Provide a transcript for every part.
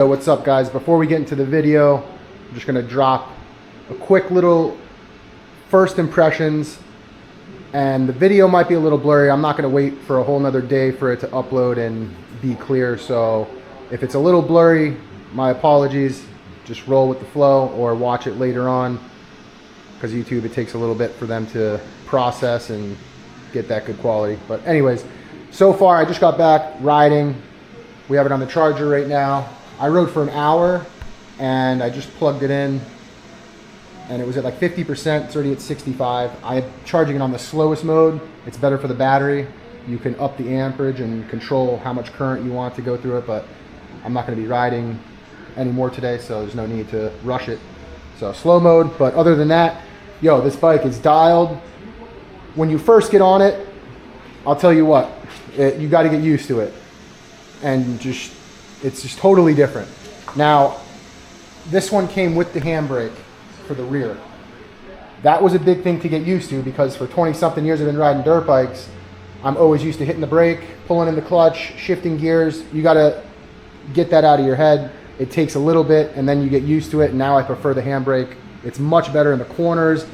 So what's up, guys? Before we get into the video, I'm just gonna drop a quick little first impressions, and the video might be a little blurry. I'm not gonna wait for a whole nother day for it to upload and be clear, so if it's a little blurry, my apologies. Just roll with the flow or watch it later on, because YouTube, it takes a little bit for them to process and get that good quality. But anyways, so far I just got back riding. We have it on the charger right now. I rode for an hour and I just plugged it in and it was at like 50%. It's already at 65. I'm charging it on the slowest mode. It's better for the battery. You can up the amperage and control how much current you want to go through it, but I'm not going to be riding anymore today, so there's no need to rush it. So slow mode, but other than that, yo, this bike is dialed. When you first get on it, I'll tell you what, you got to get used to it. And it's just totally different. Now, this one came with the handbrake for the rear. That was a big thing to get used to, because for 20 something years I've been riding dirt bikes, I'm always used to hitting the brake, pulling in the clutch, shifting gears. You gotta get that out of your head. It takes a little bit and then you get used to it. And now I prefer the handbrake. It's much better in the corners.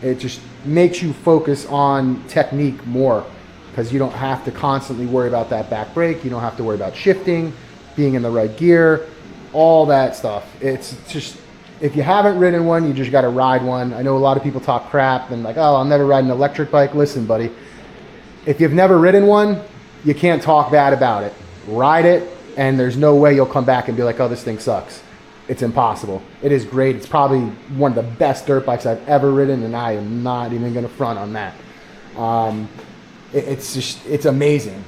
It just makes you focus on technique more, because you don't have to constantly worry about that back brake. You don't have to worry about shifting, being in the right gear, all that stuff. It's just, if you haven't ridden one, you just got to ride one. I know a lot of people talk crap and like, oh, I'll never ride an electric bike. Listen, buddy, if you've never ridden one, you can't talk bad about it. Ride it, and there's no way you'll come back and be like, oh, this thing sucks. It's impossible. It is great. It's probably one of the best dirt bikes I've ever ridden, and I am not even going to front on that. It's amazing.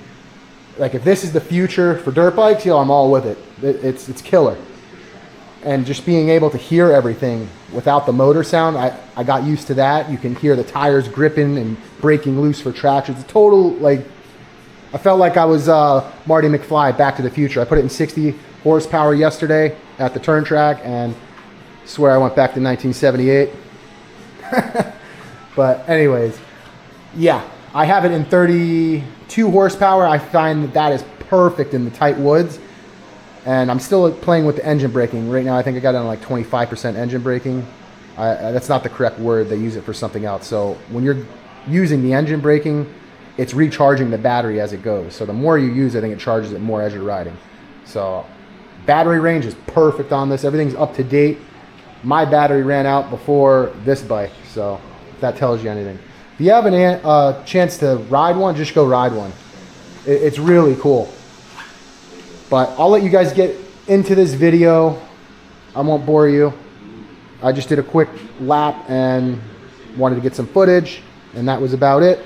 Like, if this is the future for dirt bikes, yo, I'm all with it. It's killer. And just being able to hear everything without the motor sound, I got used to that. You can hear the tires gripping and breaking loose for traction. It's a total, like, I felt like I was Marty McFly, Back to the Future. I put it in 60 horsepower yesterday at the turn track, and I swear I went back to 1978. But anyways, yeah. I have it in 32 horsepower. I find that is perfect in the tight woods. And I'm still playing with the engine braking. Right now I think I got it on like 25% engine braking. That's not the correct word. They use it for something else. So when you're using the engine braking, it's recharging the battery as it goes. So the more you use it, I think it charges it more as you're riding. So battery range is perfect on this. Everything's up to date. My battery ran out before this bike, so if that tells you anything. If you have a chance to ride one, just go ride one. It's really cool. But I'll let you guys get into this video. I won't bore you. I just did a quick lap and wanted to get some footage, and that was about it.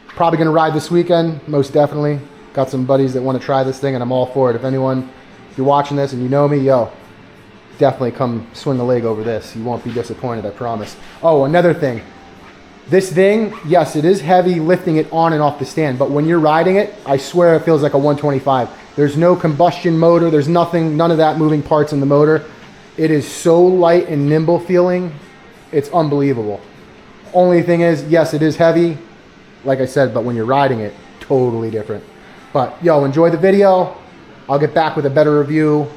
Probably gonna ride this weekend, most definitely. Got some buddies that want to try this thing, and I'm all for it. If you're watching this and you know me, yo, definitely come swing a leg over this. You won't be disappointed, I promise. Oh, another thing. This thing, yes, it is heavy lifting it on and off the stand, but when you're riding it, I swear it feels like a 125. There's no combustion motor. There's nothing, none of that moving parts in the motor. It is so light and nimble feeling. It's unbelievable. Only thing is, yes, it is heavy, like I said, but when you're riding it, totally different. But yo, enjoy the video. I'll get back with a better review.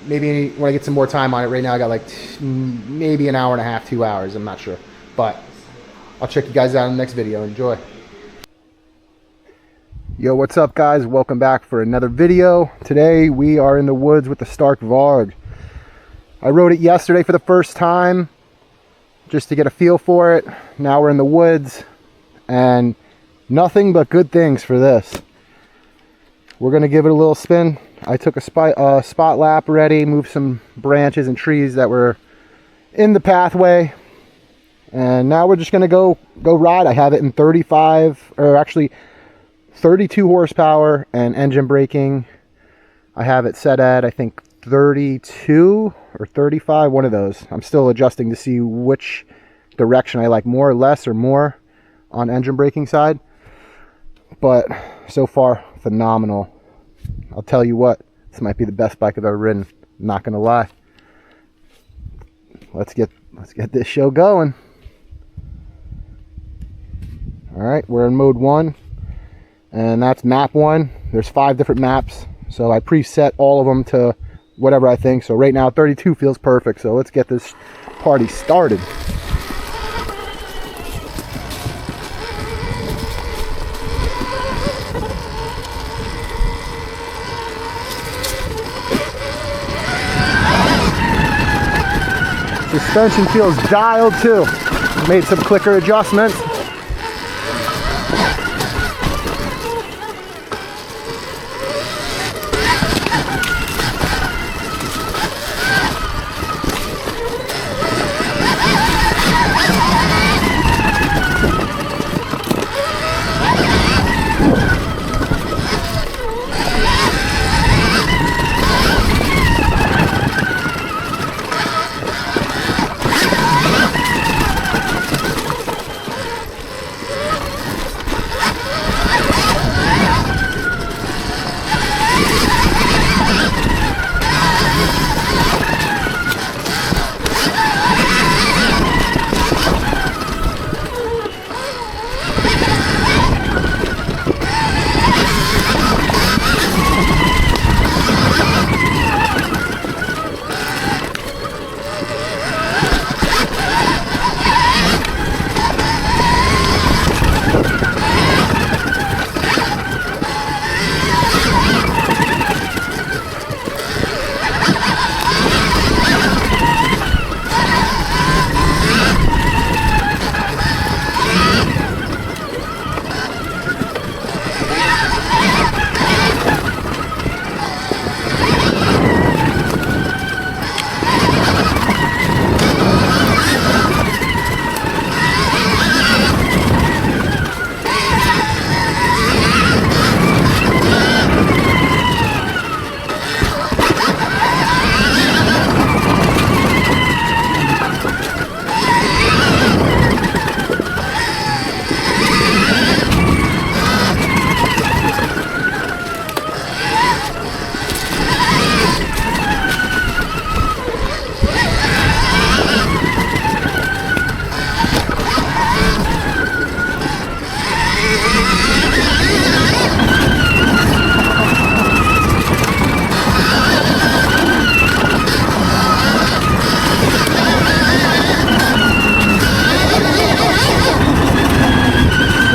Maybe when I get some more time on it. Right now I got like maybe an hour and a half, 2 hours. I'm not sure. But I'll check you guys out in the next video. Enjoy. Yo, what's up, guys? Welcome back for another video. Today we are in the woods with the Stark Varg. I rode it yesterday for the first time just to get a feel for it. Now we're in the woods, and nothing but good things for this. We're gonna give it a little spin. I took a spot lap already, moved some branches and trees that were in the pathway, and now we're just gonna go ride. I have it in 35, or actually 32 horsepower and engine braking. I have it set at, I think, 32 or 35, one of those. I'm still adjusting to see which direction I like more, less, or more on engine braking side. But so far, phenomenal. I'll tell you what, this might be the best bike I've ever ridden. I'm not gonna lie. Let's get this show going. All right, we're in mode 1. And that's map 1. There's 5 different maps So I preset all of them to whatever I think. So right now 32 feels perfect. So let's get this party started. Suspension feels dialed too. Made some clicker adjustments.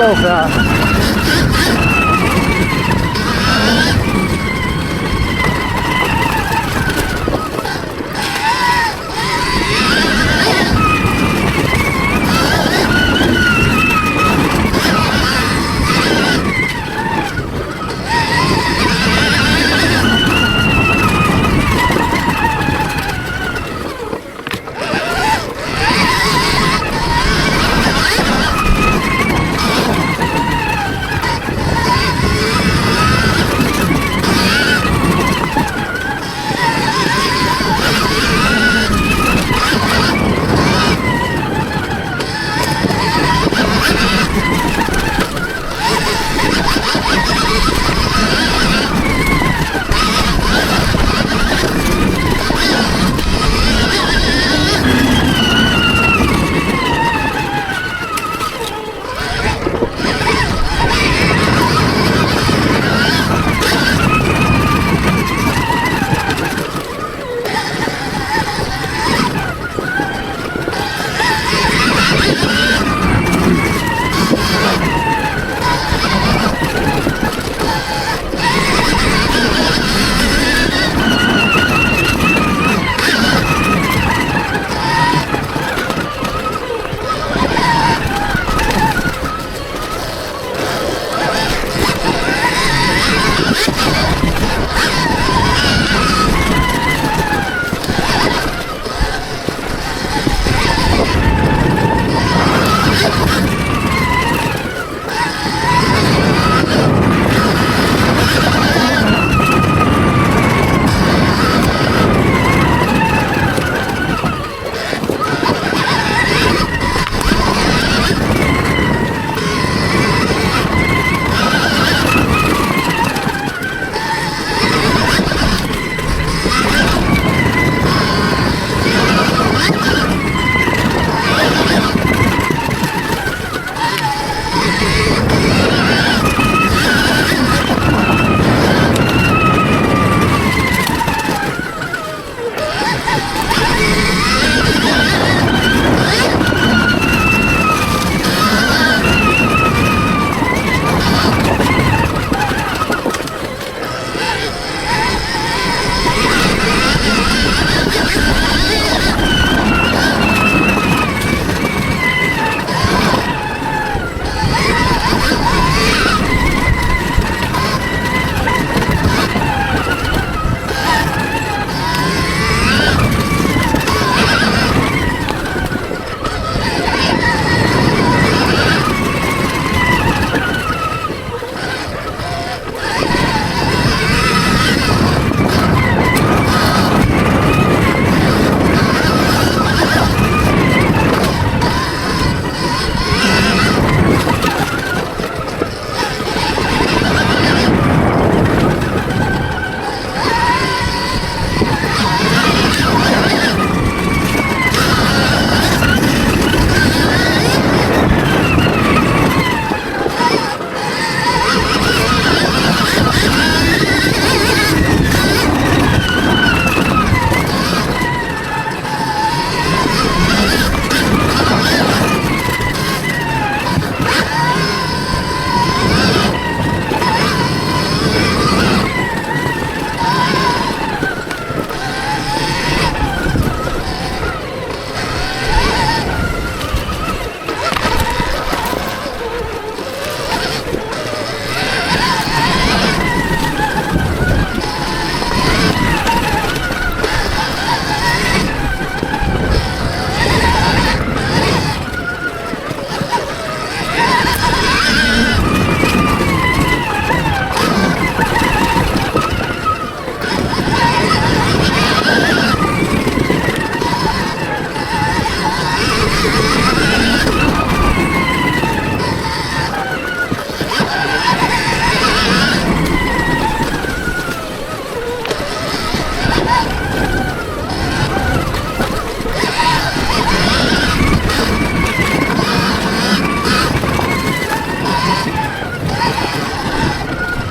So fast.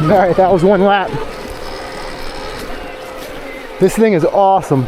All right, that was one lap. This thing is awesome.